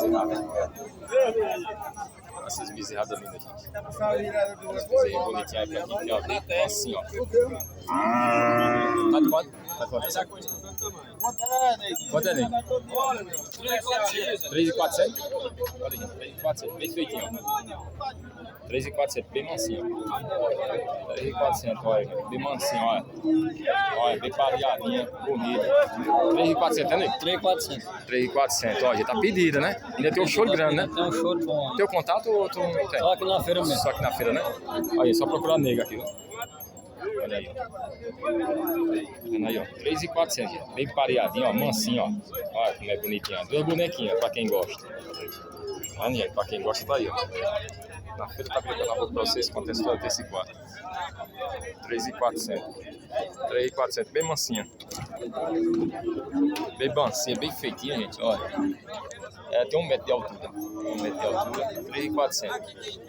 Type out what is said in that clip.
bezerradas. Essas bezerradas lindas, gente. As bezerrinhas bonitinhas aí pra quem, ó. Bem assim, ó. Tá de quanto? Tá de quanto essa coisa? Quanto é, Ney? 3.400? Olha, gente, 3.400. Bem feitinho, ó. 3.400, bem mansinho. 3.400, olha, bem mansinho, olha. Olha, bem pareadinha, bonita. 3.400, né? 3.400. 3.400, ó, já tá pedida, né? Ainda tem um choro grande, né? Tem um choro bom. Teu contato ou tu não tem? Só aqui na feira mesmo. Só aqui na feira, né? Olha aí, só procurar nega aqui, ó. Olha aí, ó. Olha aí, ó. 3.400, bem pareadinho, ó, mansinho, ó. Olha como é bonitinha. Duas bonequinhas, pra quem gosta. Olha aí, pra quem gosta, tá aí, ó. Na feira tá pegando a roupa pra vocês, quanto é esse quadro? 3.400. 3.400, bem mansinha. Bem mansinha, bem feitinha, gente, olha. Tem 1 metro de altura. 1 metro de altura, 3.400.